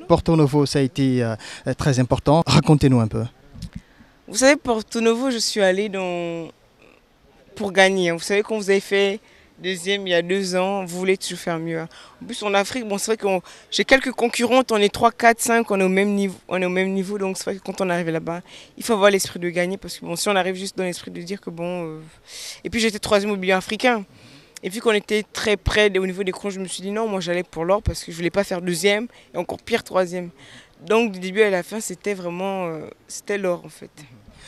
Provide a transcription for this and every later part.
Porto Novo, ça a été très important. Racontez-nous un peu. Vous savez, Porto Novo, je suis allée pour gagner. Vous savez, quand vous avez fait deuxième il y a 2 ans, vous voulez toujours faire mieux. En plus, en Afrique, bon, c'est vrai que j'ai quelques concurrentes, on est 3, 4, 5, on est au même niveau, donc c'est vrai que quand on arrive là-bas, il faut avoir l'esprit de gagner, parce que bon, si on arrive juste dans l'esprit de dire que bon... Et puis j'étais troisième au bilan africain. Et puis qu'on était très près au niveau des crans, je me suis dit non, moi j'allais pour l'or parce que je voulais pas faire deuxième et encore pire troisième. Donc du début à la fin, c'était vraiment c'était l'or en fait.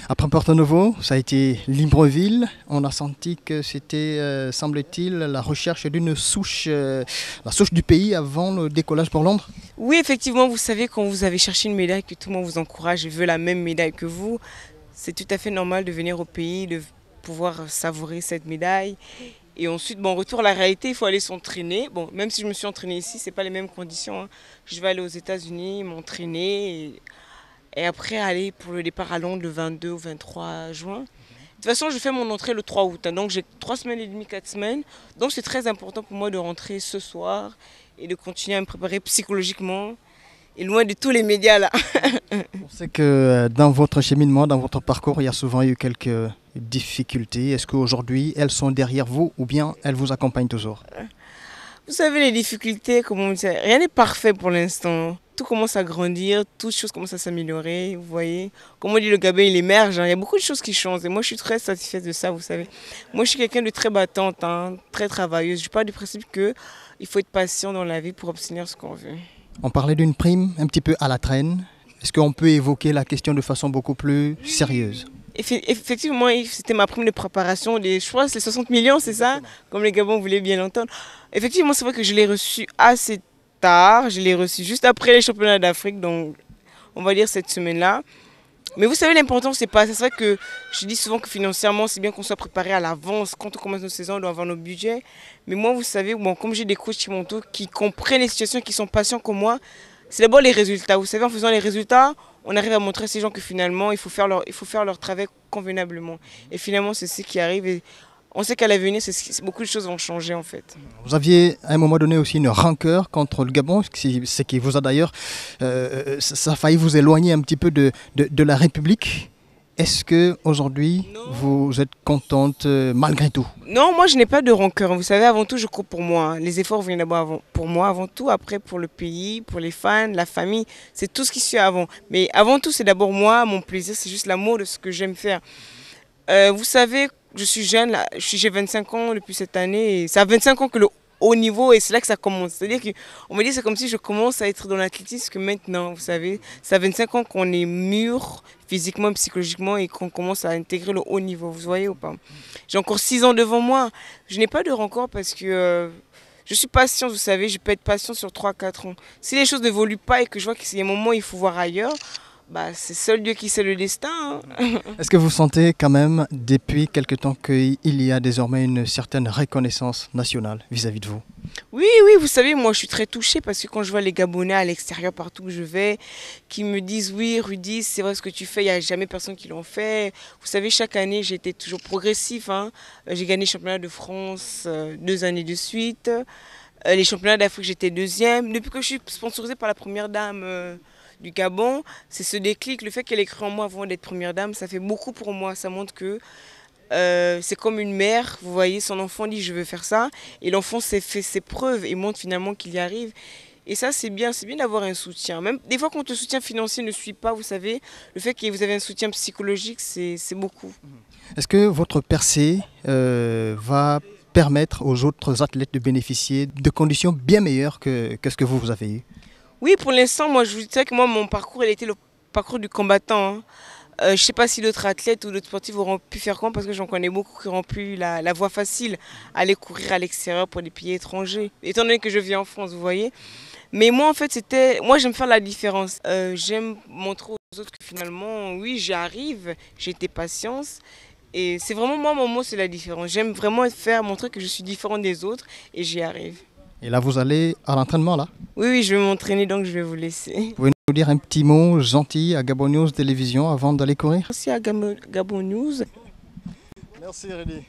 Après Porto Novo, ça a été Libreville. On a senti que c'était, semble-t-il, la recherche d'une souche, la souche du pays avant le décollage pour Londres. Oui, effectivement, vous savez, quand vous avez cherché une médaille, que tout le monde vous encourage et veut la même médaille que vous, c'est tout à fait normal de venir au pays, de pouvoir savourer cette médaille. Et ensuite, bon, retour à la réalité, il faut aller s'entraîner. Bon, même si je me suis entraînée ici, c'est pas les mêmes conditions, hein. Je vais aller aux États-Unis, m'entraîner et après aller pour le départ à Londres le 22 ou 23 juin. De toute façon, je fais mon entrée le 3 août, hein, donc j'ai 3 semaines et demie, 4 semaines. Donc c'est très important pour moi de rentrer ce soir et de continuer à me préparer psychologiquement et loin de tous les médias là. On sait que dans votre cheminement, dans votre parcours, il y a souvent eu quelques difficultés. Est-ce qu'aujourd'hui, elles sont derrière vous ou bien elles vous accompagnent toujours? Vous savez, les difficultés, comment on dit, rien n'est parfait pour l'instant. Tout commence à grandir, toutes choses commencent à s'améliorer, vous voyez. Comme on dit, le Gabon, il émerge, hein. Il y a beaucoup de choses qui changent. Et moi, je suis très satisfaite de ça, vous savez. Moi, je suis quelqu'un de très battante, hein, très travailleuse. Je pars du principe qu'il faut être patient dans la vie pour obtenir ce qu'on veut. On parlait d'une prime un petit peu à la traîne. Est-ce qu'on peut évoquer la question de façon beaucoup plus sérieuse? Effectivement, c'était ma prime de préparation. Je crois que c'est 60 millions, c'est ça? Comme les Gabons voulaient bien l'entendre. Effectivement, c'est vrai que je l'ai reçu assez tard. Je l'ai reçu juste après les championnats d'Afrique, donc on va dire cette semaine-là. Mais vous savez, l'important, c'est pas. C'est vrai que je dis souvent que financièrement, c'est bien qu'on soit préparé à l'avance. Quand on commence nos saisons, on doit avoir nos budgets. Mais moi, vous savez, bon, comme j'ai des coachs qui m'entourent, qui comprennent les situations, qui sont patients comme moi, c'est d'abord les résultats. Vous savez, en faisant les résultats, on arrive à montrer à ces gens que finalement, il faut faire leur travail convenablement. Et finalement, c'est ce qui arrive. Et on sait qu'à l'avenir, beaucoup de choses vont changer en fait. Vous aviez à un moment donné aussi une rancœur contre le Gabon, ce qui vous a d'ailleurs, ça a failli vous éloigner un petit peu de la République. Est-ce qu'aujourd'hui, vous êtes contente malgré tout? Non, moi je n'ai pas de rancœur. Vous savez, avant tout, je cours pour moi. Les efforts viennent d'abord pour moi, avant tout, après pour le pays, pour les fans, la famille. C'est tout ce qui suit avant. Mais avant tout, c'est d'abord moi, mon plaisir, c'est juste l'amour de ce que j'aime faire. Vous savez, je suis jeune, là, j'ai 25 ans depuis cette année. Et c'est à 25 ans que le haut niveau, et c'est là que ça commence. C'est-à-dire qu'on me dit c'est comme si je commence à être dans l'athlétisme que maintenant, vous savez. C'est à 25 ans qu'on est mûr physiquement, psychologiquement et qu'on commence à intégrer le haut niveau, vous voyez ou pas? J'ai encore 6 ans devant moi. Je n'ai pas de rancœur parce que je suis patiente, vous savez. Je peux être patiente sur 3, 4 ans. Si les choses n'évoluent pas et que je vois qu'il y a un moment où il faut voir ailleurs, bah, c'est seul Dieu qui sait le destin, hein. Est-ce que vous sentez quand même, depuis quelque temps, qu'il y a désormais une certaine reconnaissance nationale vis-à-vis de vous? Oui, oui, vous savez, moi je suis très touchée parce que quand je vois les Gabonais à l'extérieur, partout où je vais, qui me disent oui, Rudy, c'est vrai ce que tu fais, il n'y a jamais personne qui l'en fait. Vous savez, chaque année, j'ai été toujours progressif, hein. J'ai gagné le championnat de France 2 années de suite. Les championnats d'Afrique, j'étais deuxième. Depuis que je suis sponsorisée par la première dame du Gabon, c'est ce déclic, le fait qu'elle ait cru en moi avant d'être première dame, ça fait beaucoup pour moi. Ça montre que c'est comme une mère, vous voyez, son enfant dit je veux faire ça, et l'enfant s'est fait ses preuves et montre finalement qu'il y arrive. Et ça c'est bien d'avoir un soutien. Même des fois quand le soutien financier ne suit pas, vous savez, le fait que vous avez un soutien psychologique, c'est beaucoup. Est-ce que votre percée va permettre aux autres athlètes de bénéficier de conditions bien meilleures que ce que vous avez eu? Oui, pour l'instant, moi je vous disais que moi mon parcours, il était le parcours du combattant, hein. Je ne sais pas si d'autres athlètes ou d'autres sportifs auront pu faire comme parce que j'en connais beaucoup qui auront pu la voie facile, aller courir à l'extérieur pour des pays étrangers, étant donné que je vis en France, vous voyez. Mais moi, en fait, moi, j'aime faire la différence. J'aime montrer aux autres que finalement, oui, j'arrive, j'ai été patience. Et c'est vraiment moi, mon mot, c'est la différence. J'aime vraiment montrer que je suis différente des autres et j'y arrive. Et là, vous allez à l'entraînement, là? Oui, oui, je vais m'entraîner, donc je vais vous laisser. Vous pouvez nous dire un petit mot gentil à Gabon News Télévision avant d'aller courir? Merci à Gabon News. Merci Rudy.